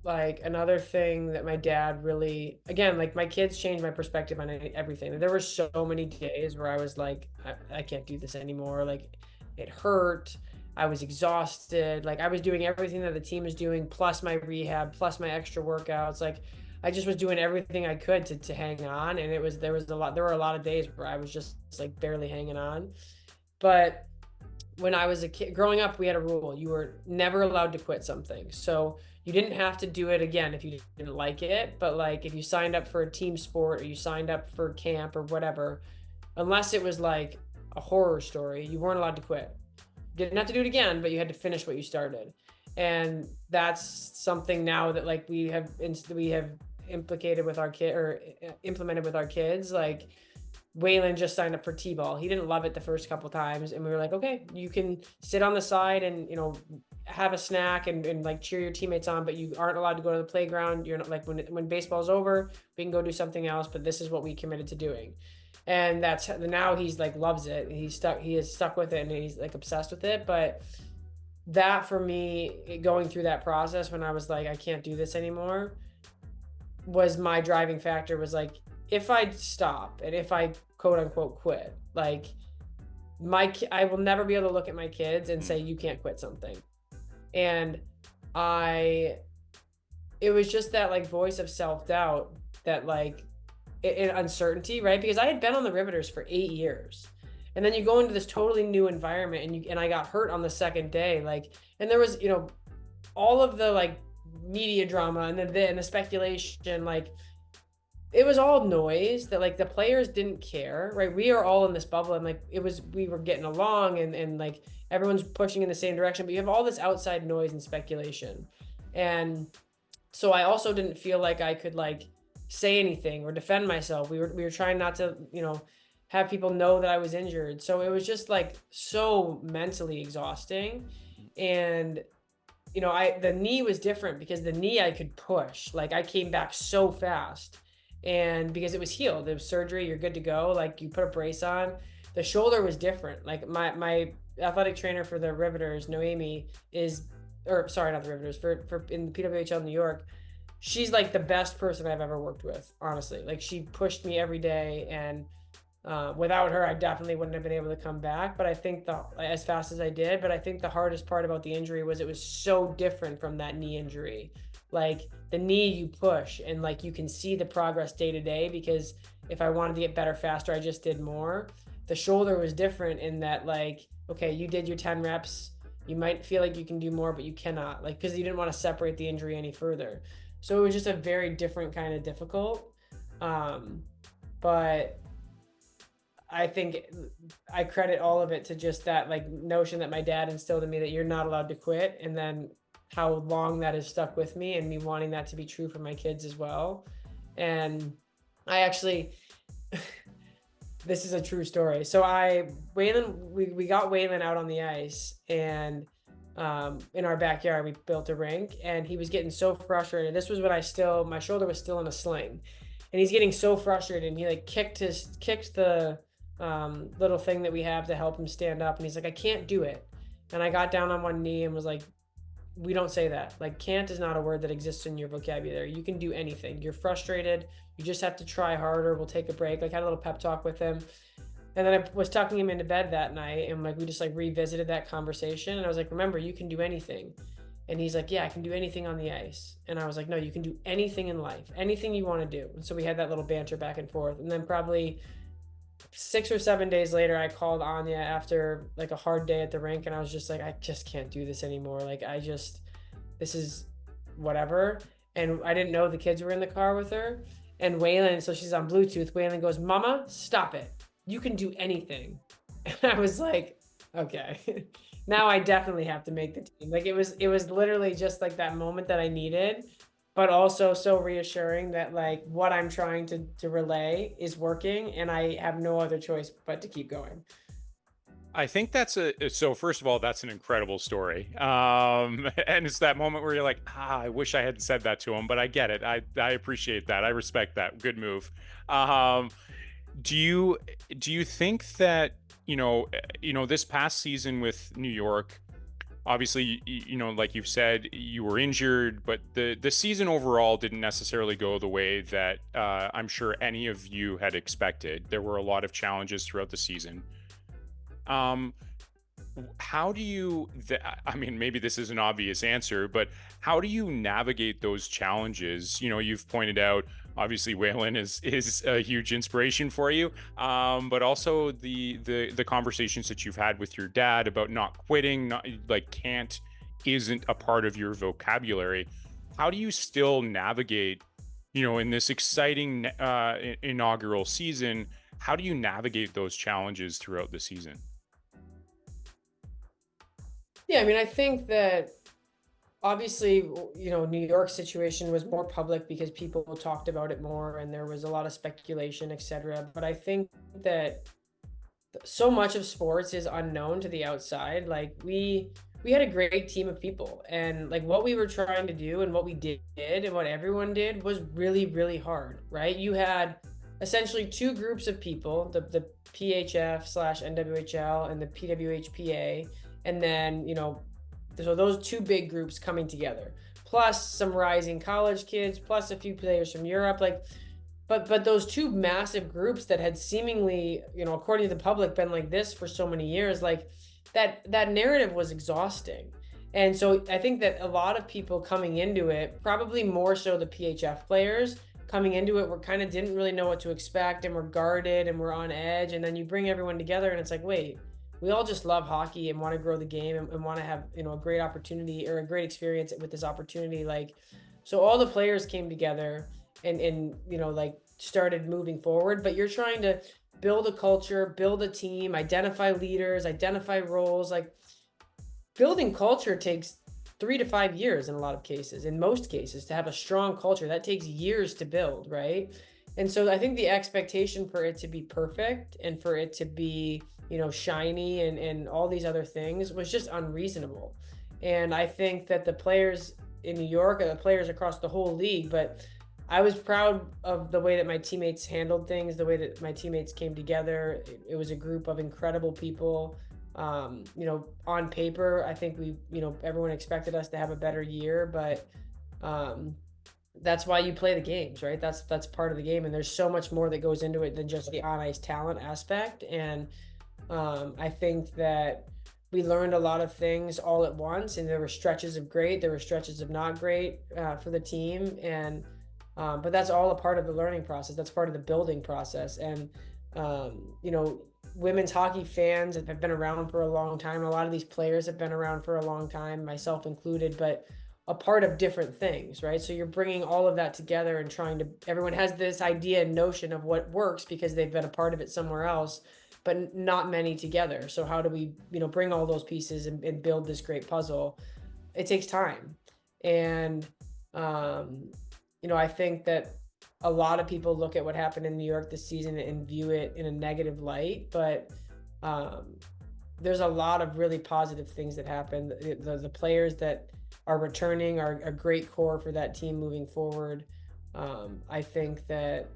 like another thing that my dad really, again, like my kids changed my perspective on everything. There were so many days where I was like, I can't do this anymore. Like it hurt. I was exhausted. Like I was doing everything that the team was doing, plus my rehab, plus my extra workouts. Like I just was doing everything I could to hang on. And there were a lot of days where I was just like barely hanging on. But when I was a kid growing up, we had a rule. You were never allowed to quit something. So you didn't have to do it again if you didn't like it. But like if you signed up for a team sport or you signed up for camp or whatever, unless it was like a horror story, you weren't allowed to quit. Didn't have to do it again, but you had to finish what you started. And that's something now that like we have implicated with our kid or implemented with our kids. Like Waylon just signed up for T-ball. He didn't love it the first couple times. And we were like, okay, you can sit on the side and, have a snack and like cheer your teammates on, but you aren't allowed to go to the playground. You're not like when baseball's over, we can go do something else, but this is what we committed to doing. And that's now he's like loves it. He is stuck with it and he's like obsessed with it. But that for me, going through that process when I was like, I can't do this anymore, was my driving factor. Was like, if I stop and if I quote unquote quit, like I will never be able to look at my kids and say, you can't quit something. And it was just that like voice of self-doubt that like, in uncertainty, right? Because I had been on the Riveters for 8 years, and then you go into this totally new environment, and I got hurt on the second day, like, and there was all of the like media drama and the speculation, like it was all noise that like the players didn't care, right? We are all in this bubble, and like we were getting along, and like everyone's pushing in the same direction, but you have all this outside noise and speculation, and so I also didn't feel like I could like say anything or defend myself. We were trying not to, have people know that I was injured. So it was just like so mentally exhausting. And, the knee was different because the knee I could push. Like I came back so fast, and because it was healed, it was surgery, you're good to go. Like you put a brace on. The shoulder was different. Like my athletic trainer for the Riveters, Noemi, not the Riveters, for in the PWHL New York, she's like the best person I've ever worked with, honestly. Like she pushed me every day, and without her, I definitely wouldn't have been able to come back. But I think as fast as I did, but I think the hardest part about the injury was it was so different from that knee injury. Like the knee you push and like you can see the progress day to day, because if I wanted to get better faster, I just did more. The shoulder was different in that like, okay, you did your 10 reps. You might feel like you can do more, but you cannot, like, because you didn't want to separate the injury any further. So it was just a very different kind of difficult. But I think I credit all of it to just that like notion that my dad instilled in me that you're not allowed to quit. And then how long that has stuck with me, and me wanting that to be true for my kids as well. And I actually, this is a true story. So we got Waylon out on the ice, and in our backyard, we built a rink, and he was getting so frustrated. This was when my shoulder was still in a sling, and he's getting so frustrated, and he like kicked the little thing that we have to help him stand up. And he's like, I can't do it. And I got down on one knee and was like, we don't say that. Like, can't is not a word that exists in your vocabulary. You can do anything. You're frustrated. You just have to try harder. We'll take a break. Like, had a little pep talk with him. And then I was tucking him into bed that night, and like we just like revisited that conversation. And I was like, remember, you can do anything. And he's like, yeah, I can do anything on the ice. And I was like, no, you can do anything in life, anything you want to do. And so we had that little banter back and forth. And then probably 6 or 7 days later, I called Anya after like a hard day at the rink, and I was just like, I just can't do this anymore. Like, this is whatever. and I didn't know the kids were in the car with her. And Waylon, so she's on Bluetooth. Waylon goes, "Mama, stop it. You can do anything." And I was like, okay, now I definitely have to make the team. Like it was literally just like that moment that I needed, but also so reassuring that like what I'm trying to relay is working and I have no other choice but to keep going. I think so first of all, that's an incredible story. And it's that moment where you're like, I wish I hadn't said that to him, but I get it. I appreciate that. I respect that. Good move. Um, do you think that, this past season with New York, obviously, like you've said, you were injured, but the season overall didn't necessarily go the way that I'm sure any of you had expected. There were a lot of challenges throughout the season. Um, how do you, I mean, maybe this is an obvious answer, but how do you navigate those challenges? You've pointed out, obviously, Waylon is a huge inspiration for you, but also the conversations that you've had with your dad about not quitting, not like can't isn't a part of your vocabulary. How do you still navigate, in this exciting inaugural season? How do you navigate those challenges throughout the season? Yeah, I mean, I think that obviously, New York's situation was more public because people talked about it more and there was a lot of speculation, etc. But I think that so much of sports is unknown to the outside. Like we had a great team of people, and like what we were trying to do and what we did and what everyone did was really, really hard, right? You had essentially two groups of people, the PHF slash NWHL and the PWHPA, and then so those two big groups coming together, plus some rising college kids, plus a few players from Europe, like but those two massive groups that had seemingly, according to the public, been like this for so many years, like that narrative was exhausting. And so I think that a lot of people coming into it, probably more so the PHF players coming into it, were kind of didn't really know what to expect and were guarded and were on edge. And then you bring everyone together and it's like, wait, we all just love hockey and want to grow the game and want to have, a great opportunity or a great experience with this opportunity. Like, so all the players came together and like started moving forward, but you're trying to build a culture, build a team, identify leaders, identify roles. Like building culture takes 3 to 5 years in a lot of cases. In most cases, to have a strong culture, that takes years to build, right? And so I think the expectation for it to be perfect and for it to be, shiny and all these other things was just unreasonable. And I think that the players in New York are the players across the whole league, but I was proud of the way that my teammates handled things, the way that my teammates came together. It was a group of incredible people. On paper, I think everyone expected us to have a better year, but that's why you play the games, right? That's part of the game. And there's so much more that goes into it than just the on-ice talent aspect. And I think that we learned a lot of things all at once, and there were stretches of great, there were stretches of not great for the team. And but that's all a part of the learning process. That's part of the building process. And women's hockey fans have been around for a long time. A lot of these players have been around for a long time, myself included, but a part of different things, right? So you're bringing all of that together and everyone has this idea and notion of what works because they've been a part of it somewhere else, but not many together. So how do we, bring all those pieces and build this great puzzle? It takes time. And, I think that a lot of people look at what happened in New York this season and view it in a negative light, but there's a lot of really positive things that happened. The players that are returning are a great core for that team moving forward. I think that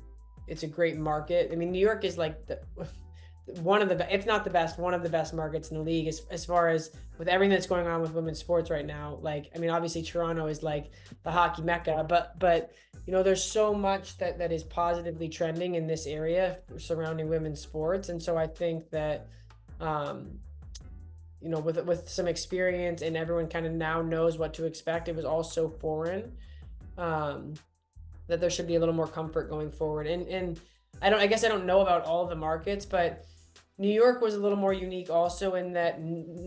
it's a great market. I mean, New York is like one of the, if not the best, one of the best markets in the league as far as with everything that's going on with women's sports right now. Like, I mean, obviously Toronto is like the hockey mecca, but there's so much that is positively trending in this area surrounding women's sports. And so I think that, with some experience and everyone kind of now knows what to expect, it was all so foreign, that there should be a little more comfort going forward. And I guess I don't know about all the markets, but New York was a little more unique also in that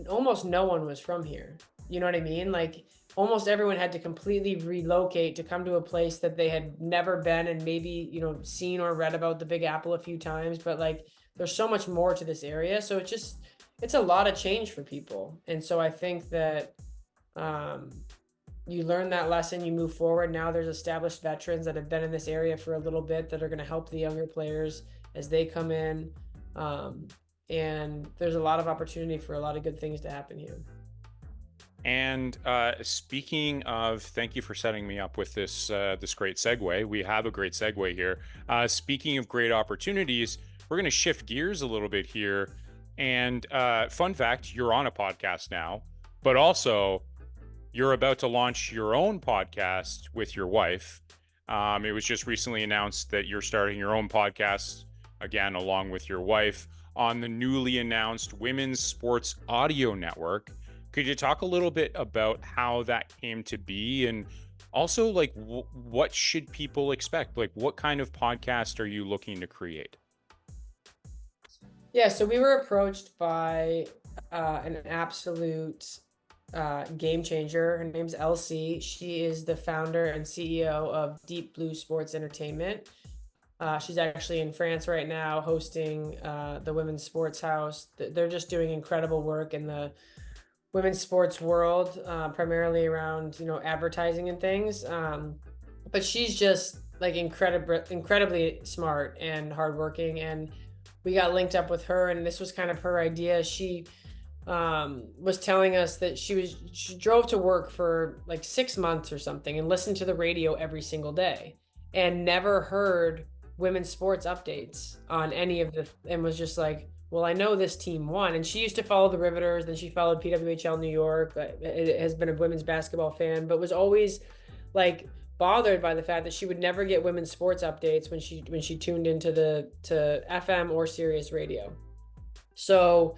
almost no one was from here. You know what I mean? Like almost everyone had to completely relocate to come to a place that they had never been and maybe, seen or read about the Big Apple a few times, but like there's so much more to this area. So it's a lot of change for people. And so I think that you learn that lesson, you move forward. Now there's established veterans that have been in this area for a little bit that are going to help the younger players as they come in. And there's a lot of opportunity for a lot of good things to happen here. And speaking of, thank you for setting me up with this great segue. We have a great segue here. Speaking of great opportunities, we're going to shift gears a little bit here. And fun fact, you're on a podcast now, but also you're about to launch your own podcast with your wife. It was just recently announced that you're starting your own podcast again, along with your wife, on the newly announced Women's Sports Audio Network. Could you talk a little bit about how that came to be, and also like what should people expect? Like, what kind of podcast are you looking to create? Yeah, so we were approached by an absolute game changer. Her name's Elsie. She is the founder and CEO of Deep Blue Sports Entertainment. She's actually in France right now hosting the Women's Sports House. They're just doing incredible work in the women's sports world, primarily around, advertising and things. But she's just like incredibly smart and hardworking. And we got linked up with her, and this was kind of her idea. She was telling us that she drove to work for like 6 months or something and listened to the radio every single day and never heard women's sports updates on any of and was just like, well, I know this team won. And she used to follow the Riveters, then she followed PWHL New York, has been a women's basketball fan, but was always like bothered by the fact that she would never get women's sports updates when she tuned into to FM or Sirius radio. So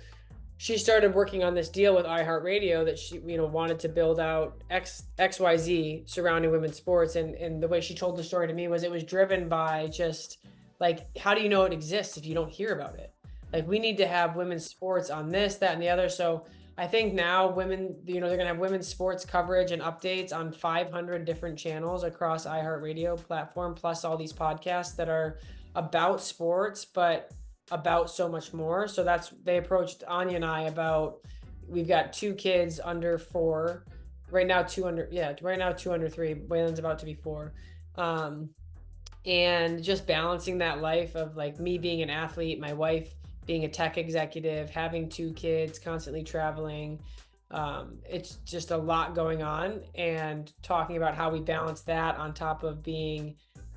she started working on this deal with iHeartRadio that she, wanted to build out XYZ surrounding women's sports. And the way she told the story to me was it was driven by just like, how do you know it exists if you don't hear about it? Like, we need to have women's sports on this, that, and the other. So I think now women, they're going to have women's sports coverage and updates on 500 different channels across iHeartRadio platform, plus all these podcasts that are about sports, but about so much more. So they approached Anya and I about, we've got 2 kids under 4 right now, 2 under 3. Waylon's about to be 4. And just balancing that life of like me being an athlete, my wife being a tech executive, having 2 kids, constantly traveling. It's just a lot going on, and talking about how we balance that on top of being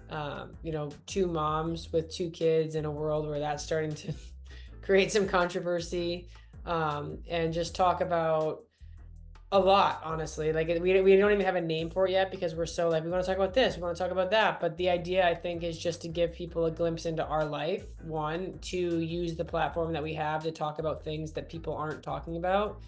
2 moms with 2 kids in a world where that's starting to create some controversy, and just talk about a lot, honestly. Like, we don't even have a name for it yet because we're so like, we want to talk about this, we want to talk about that. But the idea, I think, is just to give people a glimpse into our life. 1, to use the platform that we have to talk about things that people aren't talking about.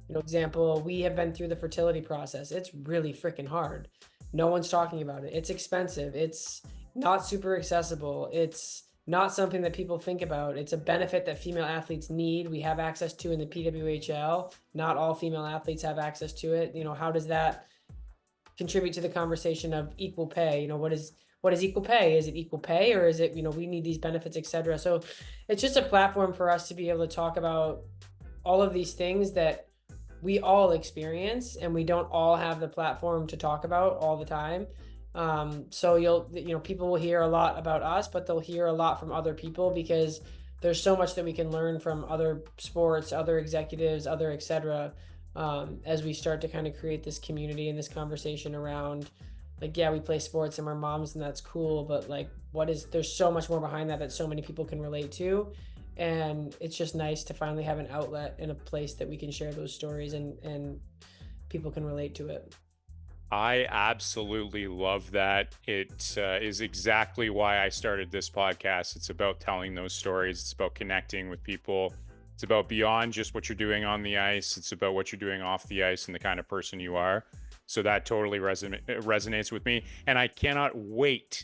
Example, we have been through the fertility process. It's really freaking hard. No one's talking about it. It's expensive. It's not super accessible. It's not something that people think about. It's a benefit that female athletes need. We have access to in the PWHL. Not all female athletes have access to it. How does that contribute to the conversation of equal pay? What is equal pay? Is it equal pay, or is it, we need these benefits, etc.? So it's just a platform for us to be able to talk about all of these things that we all experience, and we don't all have the platform to talk about all the time. So people will hear a lot about us, but they'll hear a lot from other people, because there's so much that we can learn from other sports, other executives, other etc. As we start to kind of create this community and this conversation around, like, yeah, we play sports and we're moms and that's cool, but like, there's so much more behind that so many people can relate to. And it's just nice to finally have an outlet and a place that we can share those stories and people can relate to it. I absolutely love that. It is exactly why I started this podcast. It's about telling those stories. It's about connecting with people. It's about beyond just what you're doing on the ice. It's about what you're doing off the ice and the kind of person you are. So that totally resonates with me. And I cannot wait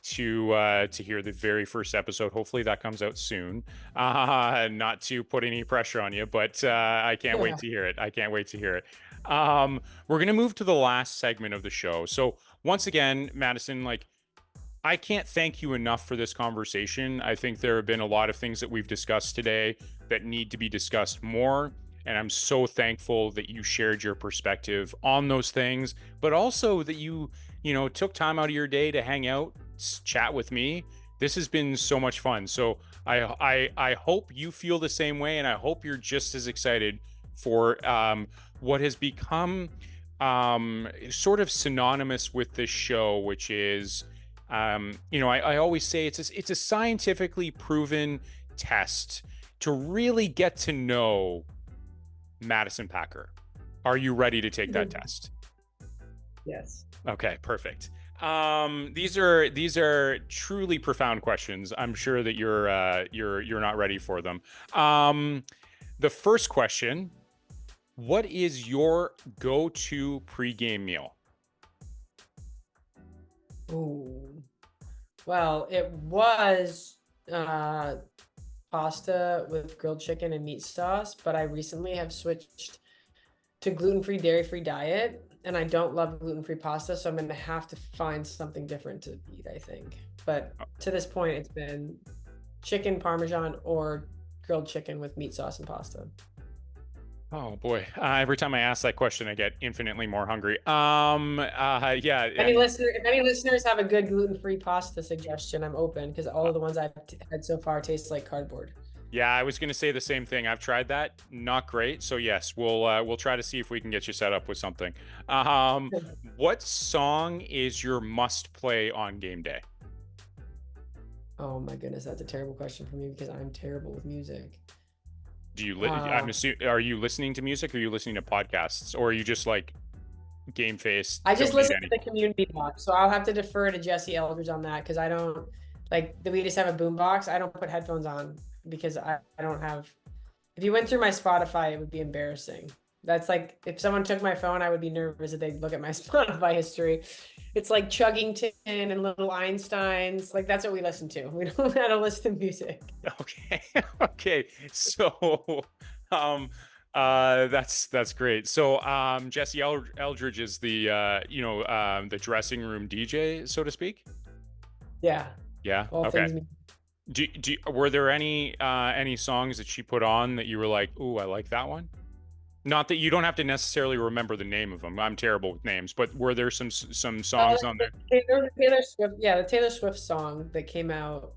to hear the very first episode. Hopefully that comes out soon. Not to put any pressure on you, but I can't wait to hear it. I can't wait to hear it. We're going to move to the last segment of the show. So once again, Madison, like, I can't thank you enough for this conversation. I think there have been a lot of things that we've discussed today that need to be discussed more. And I'm so thankful that you shared your perspective on those things, but also that you took time out of your day to hang out, chat with me. This has been so much fun. So I hope you feel the same way, and I hope you're just as excited for what has become sort of synonymous with this show, which is, I always say it's a scientifically proven test to really get to know Madison Packer. Are you ready to take that test? Yes. Okay, perfect. These are truly profound questions. I'm sure that you're not ready for them. The first question: what is your go-to pregame meal? Ooh. Well, it was pasta with grilled chicken and meat sauce, but I recently have switched to gluten-free, dairy-free diet, and I don't love gluten-free pasta, so I'm going to have to find something different to eat, I think. But to this point, it's been chicken parmesan or grilled chicken with meat sauce and pasta. Oh boy! Every time I ask that question, I get infinitely more hungry. Yeah. If any listeners have a good gluten-free pasta suggestion, I'm open, because all of the ones I've had so far taste like cardboard. Yeah, I was going to say the same thing. I've tried that, not great. So yes, we'll try to see if we can get you set up with something. What song is your must play on game day? Oh my goodness, that's a terrible question for me because I'm terrible with music. Do you? I'm assuming. Are you listening to music? Or are you listening to podcasts? Or are you just like game face? I just listen to the community box, so I'll have to defer to Jesse Eldridge on that, because I don't we just have a boom box. I don't put headphones on because I don't have. If you went through my Spotify, it would be embarrassing. That's like if someone took my phone, I would be nervous if they'd look at my Spotify history. It's like Chuggington and Little Einsteins. Like, that's what we listen to. We don't know how to listen to music. Okay. Okay. So, that's great. So, Jesse Eldridge is the dressing room DJ, so to speak. Yeah. Yeah. All okay. things Were there any songs that she put on that you were like, ooh, I like that one? Not that you don't have to necessarily remember the name of them. I'm terrible with names, but were there some songs on there? The Taylor Swift, the Taylor Swift song that came out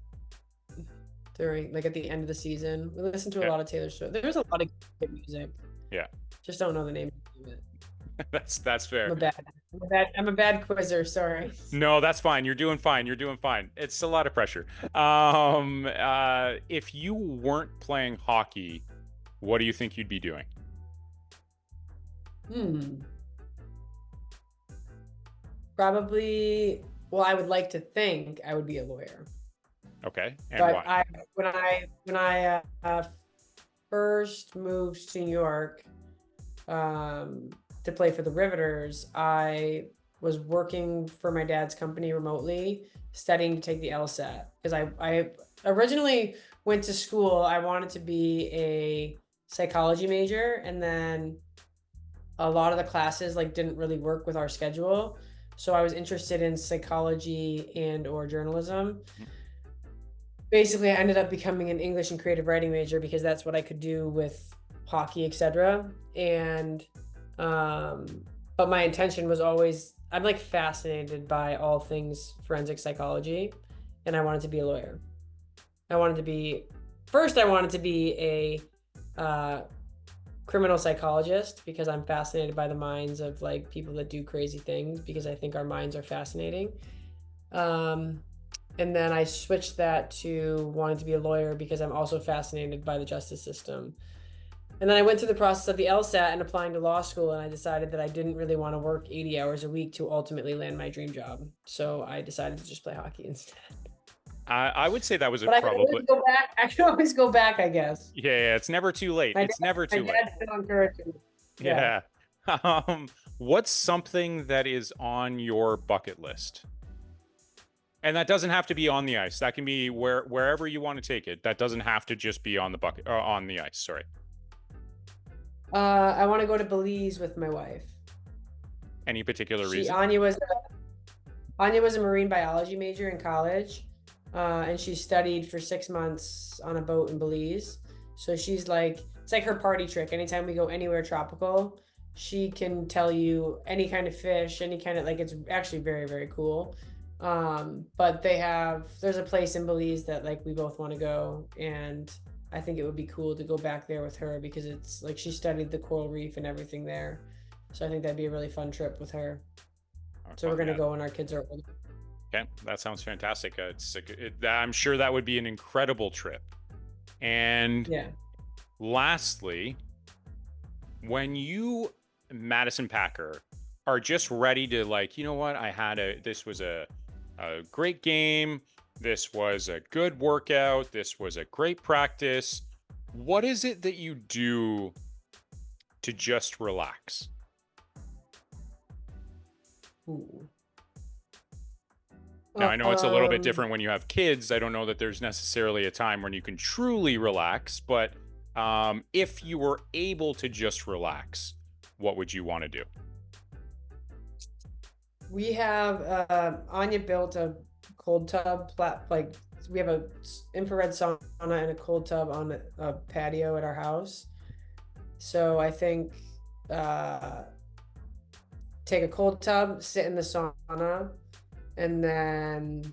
during, like, at the end of the season. We listened to a lot of Taylor Swift. There's a lot of good music. Yeah. Just don't know the name of it. That's fair. I'm a bad quizzer. Sorry. No, that's fine. You're doing fine. It's a lot of pressure. If you weren't playing hockey, what do you think you'd be doing? Probably. Well, I would like to think I would be a lawyer. Okay. And but why? When I first moved to New York to play for the Riveters, I was working for my dad's company remotely, studying to take the LSAT, because I originally went to school. I wanted to be a psychology major, and then a lot of the classes didn't really work with our schedule. So I was interested in psychology and or journalism. Basically, I ended up becoming an English and creative writing major because that's what I could do with hockey, etc. And but my intention was always, I'm fascinated by all things forensic psychology, and I wanted to be a lawyer. I wanted to be a criminal psychologist, because I'm fascinated by the minds of people that do crazy things, because I think our minds are fascinating. And then I switched that to wanting to be a lawyer because I'm also fascinated by the justice system. And then I went through the process of the LSAT and applying to law school, and I decided that I didn't really want to work 80 hours a week to ultimately land my dream job. So I decided to just play hockey instead. I would say that was I can always go back, I guess. Yeah, it's never too late. It's never too late. Yeah. What's something that is on your bucket list? And that doesn't have to be on the ice. That can be wherever you want to take it. That doesn't have to just be on the bucket or on the ice. Sorry. I want to go to Belize with my wife. Any particular She reason? Anya was a marine biology major in college, and she studied for 6 months on a boat in Belize. So she's like, it's like her party trick. Anytime we go anywhere tropical, she can tell you any kind of fish, any kind of like, it's actually very, very cool. But there's a place in Belize that like we both want to go, and I think it would be cool to go back there with her because it's like she studied the coral reef and everything there. So I think that'd be a really fun trip with her. So we're gonna go when our kids are older. Okay, that sounds fantastic. I'm sure that would be an incredible trip. And Yeah. lastly, when you, Madison Packer, are just ready to like, you know what, this was a great game. This was a good workout. This was a great practice. What is it that you do to just relax? Ooh. Now, I know it's a little bit different when you have kids. I don't know that there's necessarily a time when you can truly relax, but if you were able to just relax, what would you want to do? We have Anya built a cold tub like we have a infrared sauna and a cold tub on a patio at our house. So I think take a cold tub, sit in the sauna, and then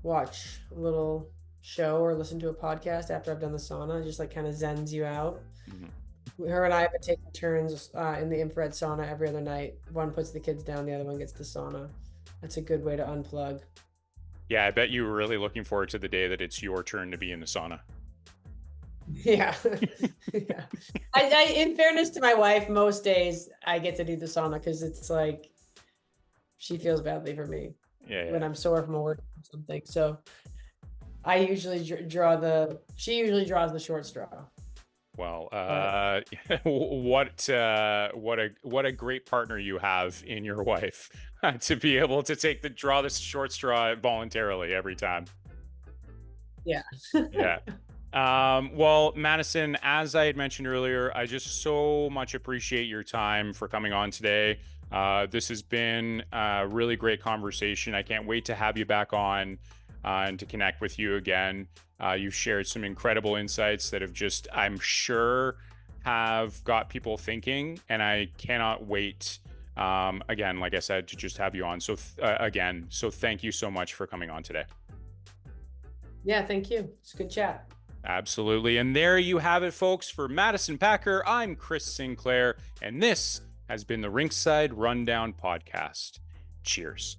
watch a little show or listen to a podcast after I've done the sauna. It just like kind of zens you out. Mm-hmm. Her and I have been taking turns in the infrared sauna every other night. One puts the kids down, the other one gets the sauna. That's a good way to unplug. Yeah, I bet you were really looking forward to the day that it's your turn to be in the sauna. Yeah. Yeah. I in fairness to my wife, most days I get to do the sauna because it's like she feels badly for me when I'm sore from a work or something. So I usually she usually draws the short straw. Well, what a great partner you have in your wife to be able to draw the short straw voluntarily every time. Yeah. Yeah. Well, Madison, as I had mentioned earlier, I just so much appreciate your time for coming on today. This has been a really great conversation. I can't wait to have you back on and to connect with you again. You've shared some incredible insights that have just, I'm sure, have got people thinking, and I cannot wait, again, like I said, to just have you on. So thank you so much for coming on today. Yeah, thank you. It's a good chat. Absolutely. And there you have it, folks. For Madison Packer, I'm Chris Sinclair, and this has been the Rinkside Rundown podcast. Cheers.